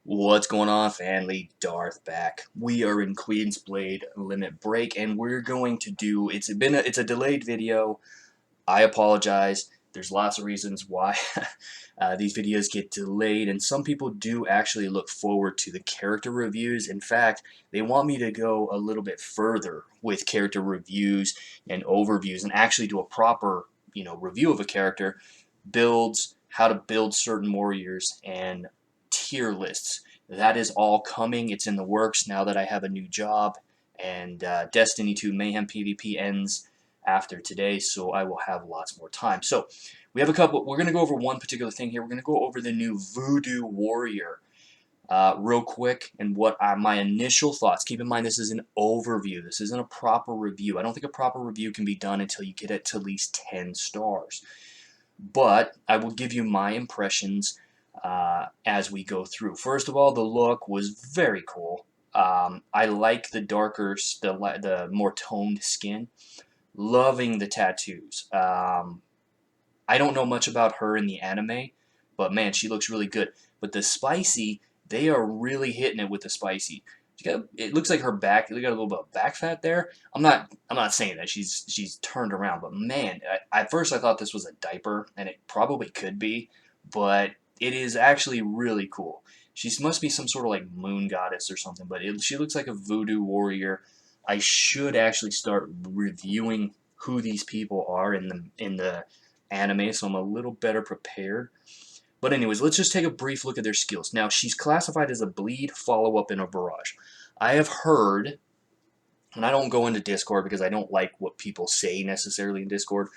What's going on, family? Darth back. We are in Queen's Blade Limit Break, and we're going to do. It's a delayed video. I apologize. There's lots of reasons why these videos get delayed, and some people do actually look forward to the character reviews. In fact, they want me to go a little bit further with character reviews and overviews, and actually do a proper, review of a character, builds, how to build certain warriors, and tier lists. That is all coming. It's in the works now that I have a new job, and Destiny 2 Mayhem PvP ends after today, so I will have lots more time. So we have a couple. We're going to go over one particular thing here. We're going to go over the new Voodoo Warrior real quick, and what are my initial thoughts. Keep in mind, this is an overview. This isn't a proper review. I don't think a proper review can be done until you get it to at least 10 stars. But I will give you my impressions as we go through. First of all, the look was very cool. I like the darker, the more toned skin. Loving the tattoos. I don't know much about her in the anime, but man, she looks really good. But the spicy, they are really hitting it with the spicy. It looks like her back. They got a little bit of back fat there. I'm not saying that she's turned around, but man, at first I thought this was a diaper, and it probably could be, but it is actually really cool. She must be some sort of like moon goddess or something, but she looks like a voodoo warrior. I should actually start reviewing who these people are in the anime, so I'm a little better prepared. But anyways, let's just take a brief look at their skills. Now, she's classified as a bleed, follow-up, and a barrage. I have heard, and I don't go into Discord because I don't like what people say necessarily in Discord.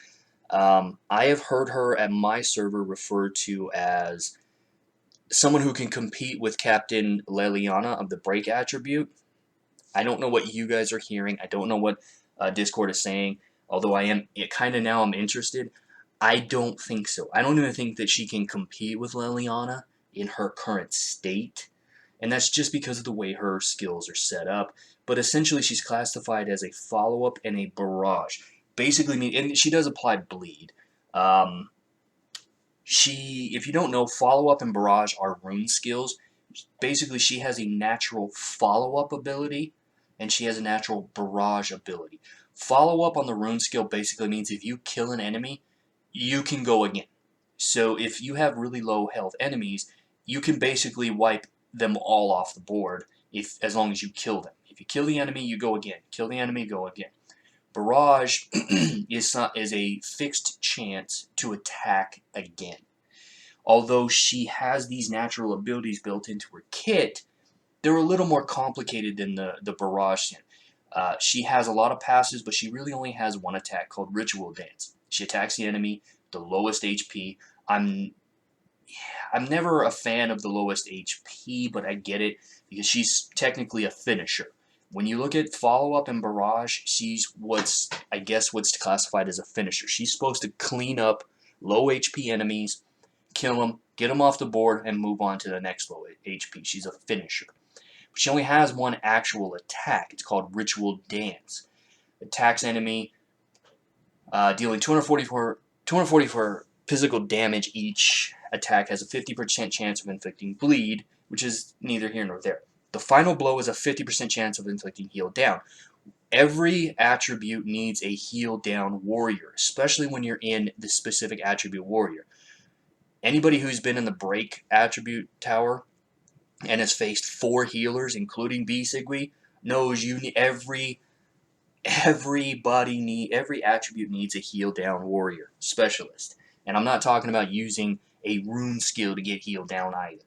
I have heard her at my server referred to as someone who can compete with Captain Leliana of the break attribute. I don't know what you guys are hearing. I don't know what Discord is saying. Although I am kind of now I'm interested. I don't think so. I don't even think that she can compete with Leliana in her current state, and that's just because of the way her skills are set up. But essentially, she's classified as a follow-up and a barrage. Basically, and she does apply bleed. Um, if you don't know, follow-up and barrage are rune skills. Basically, she has a natural follow-up ability, and she has a natural barrage ability. Follow-up on the rune skill basically means if you kill an enemy, you can go again. So if you have really low health enemies, you can basically wipe them all off the board as long as you kill them. If you kill the enemy, you go again. Kill the enemy, go again. Barrage is a fixed chance to attack again. Although she has these natural abilities built into her kit, they're a little more complicated than the barrage. She has a lot of passes, but she really only has one attack called Ritual Dance. She attacks the enemy, the lowest HP. I'm never a fan of the lowest HP, but I get it because she's technically a finisher. When you look at follow-up and barrage, she's what's classified as a finisher. She's supposed to clean up low HP enemies, kill them, get them off the board, and move on to the next low HP. She's a finisher. But she only has one actual attack. It's called Ritual Dance. Attacks enemy, dealing 244 physical damage each. Attack has a 50% chance of inflicting bleed, which is neither here nor there. The final blow is a 50% chance of inflicting heal down. Every attribute needs a heal down warrior, especially when you're in the specific attribute warrior. Anybody who's been in the break attribute tower and has faced 4 healers, including B Sigui, knows you need every attribute needs a heal down warrior specialist. And I'm not talking about using a rune skill to get healed down either.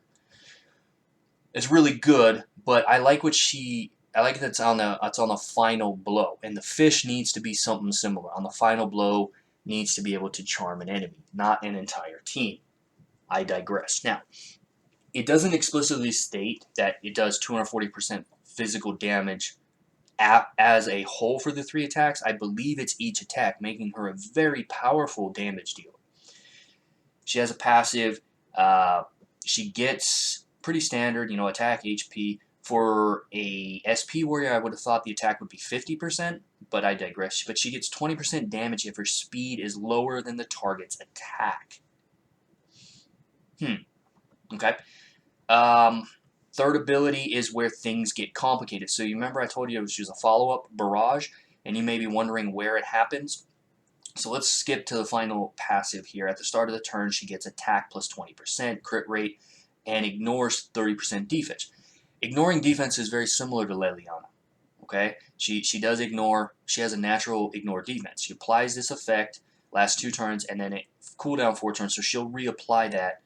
It's really good, but I like that it's on the final blow, and the fish needs to be something similar. On the final blow, needs to be able to charm an enemy, not an entire team. I digress. Now, it doesn't explicitly state that it does 240% physical damage as a whole for the 3 attacks. I believe it's each attack, making her a very powerful damage dealer. She has a passive. She gets pretty standard, attack HP. For a SP warrior, I would have thought the attack would be 50%, but I digress. But she gets 20% damage if her speed is lower than the target's attack. Okay. Third ability is where things get complicated. So you remember I told you she was a follow-up barrage, and you may be wondering where it happens. So let's skip to the final passive here. At the start of the turn, she gets attack plus 20%, crit rate, and ignores 30% defense. Ignoring defense is very similar to Leliana. Okay, she does ignore. She has a natural ignore defense. She applies this effect last 2 turns, and then it cooldown 4 turns. So she'll reapply that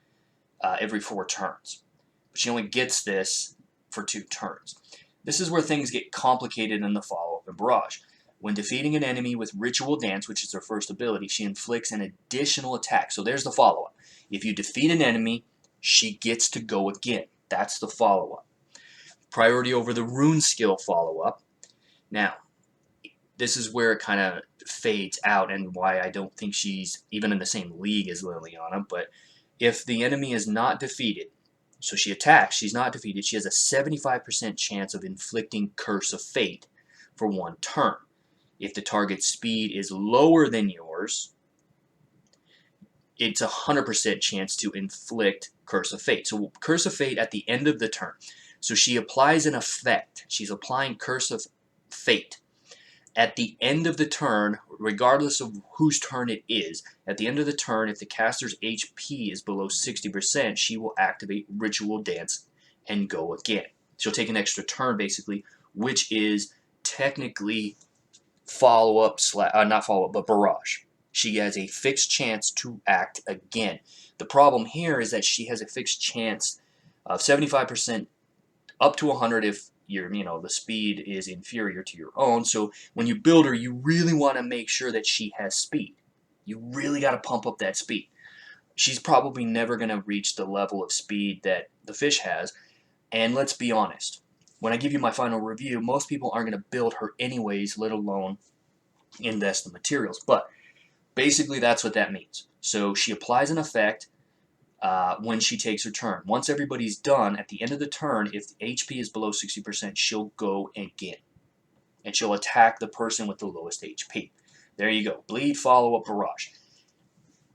every 4 turns. But she only gets this for 2 turns. This is where things get complicated in the follow-up and barrage. When defeating an enemy with Ritual Dance, which is her first ability, she inflicts an additional attack. So there's the follow-up. If you defeat an enemy, she gets to go again. That's the follow-up. Priority over the rune skill follow-up. Now, this is where it kind of fades out and why I don't think she's even in the same league as Leliana. But if the enemy is not defeated, so she attacks, she's not defeated, she has a 75% chance of inflicting Curse of Fate for 1 turn. If the target's speed is lower than yours, it's a 100% chance to inflict Curse of Fate. So Curse of Fate at the end of the turn. So she applies an effect. She's applying Curse of Fate. At the end of the turn, regardless of whose turn it is, at the end of the turn, if the caster's HP is below 60%, she will activate Ritual Dance and go again. She'll take an extra turn, basically, which is technically follow-up, not follow-up, but barrage. She has a fixed chance to act again. The problem here is that she has a fixed chance of 75% up to 100 if the speed is inferior to your own. So when you build her, you really want to make sure that she has speed. You really got to pump up that speed. She's probably never going to reach the level of speed that the fish has. And let's be honest, when I give you my final review, most people aren't going to build her anyways, let alone invest the materials. But basically that's what that means. So she applies an effect when she takes her turn. Once everybody's done, at the end of the turn, if the HP is below 60%, she'll go again. And she'll attack the person with the lowest HP. There you go. Bleed, follow-up, barrage.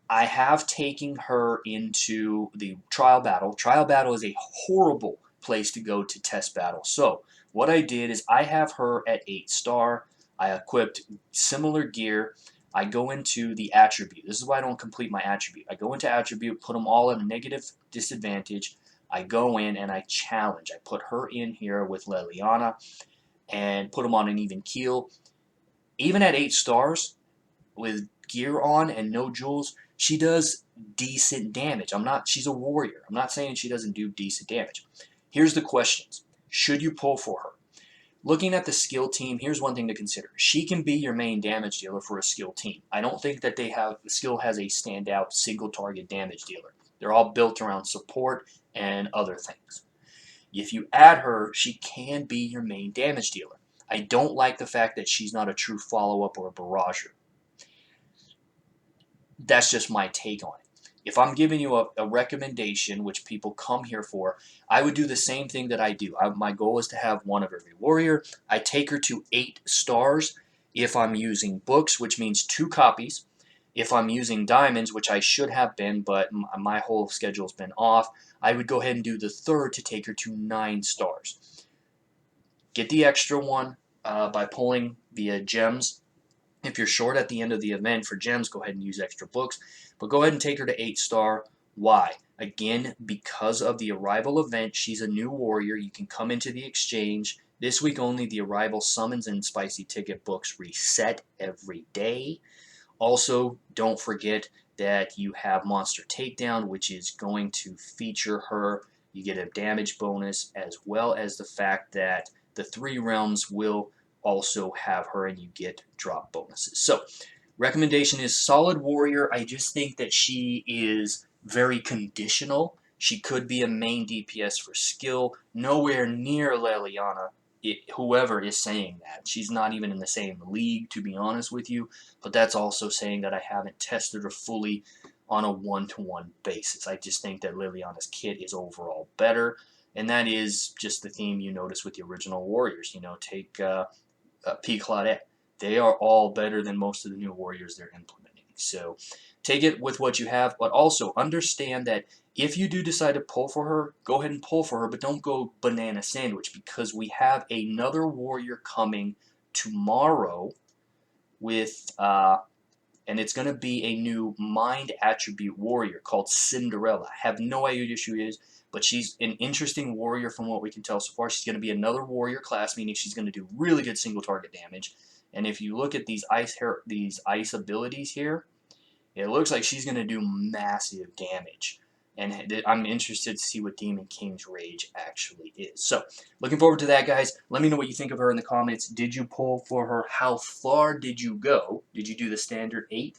I have taken her into the trial battle. Trial battle is a horrible place to go to test battle. So what I did is I have her at 8-star. I equipped similar gear. I go into the attribute. This is why I don't complete my attribute. I go into attribute, put them all at a negative disadvantage. I go in and I challenge. I put her in here with Leliana and put them on an even keel. Even at 8 stars with gear on and no jewels, she does decent damage. She's a warrior. I'm not saying she doesn't do decent damage. Here's the questions. Should you pull for her? Looking at the skill team, here's one thing to consider. She can be your main damage dealer for a skill team. I don't think that the skill has a standout single target damage dealer. They're all built around support and other things. If you add her, she can be your main damage dealer. I don't like the fact that she's not a true follow-up or a barrager. That's just my take on it. If I'm giving you a recommendation, which people come here for, I would do the same thing that I do. My goal is to have one of every warrior. I take her to 8 stars if I'm using books, which means 2 copies. If I'm using diamonds, which I should have been, but my whole schedule's been off, I would go ahead and do the 3rd to take her to 9 stars. Get the extra one by pulling via gems. If you're short at the end of the event for gems, go ahead and use extra books. But go ahead and take her to 8-star. Why? Again, because of the arrival event, she's a new warrior. You can come into the exchange. This week only, the arrival summons and spicy ticket books reset every day. Also, don't forget that you have Monster Takedown, which is going to feature her. You get a damage bonus, as well as the fact that the 3 realms will also have her and you get drop bonuses. So recommendation is solid warrior. I just think that she is very conditional. She could be a main DPS for skill, nowhere near Leliana, whoever is saying that. She's not even in the same league, to be honest with you, but that's also saying that I haven't tested her fully on a one-to-one basis. I just think that Liliana's kit is overall better, and that is just the theme you notice with the original warriors. Take P. Claudette. They are all better than most of the new warriors they're implementing. So take it with what you have, but also understand that if you do decide to pull for her, go ahead and pull for her, but don't go banana sandwich, because we have another warrior coming tomorrow with and it's going to be a new mind attribute warrior called Cinderella. Have no idea who she is, but she's an interesting warrior from what we can tell so far. She's going to be another warrior class, meaning she's going to do really good single target damage. And if you look at these ice abilities here, it looks like she's going to do massive damage. And I'm interested to see what Demon King's Rage actually is. So, looking forward to that, guys. Let me know what you think of her in the comments. Did you pull for her? How far did you go? Did you do the standard 8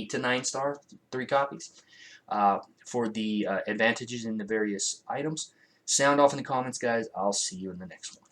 to 9 star, 3 copies? For the advantages in the various items. Sound off in the comments, guys. I'll see you in the next one.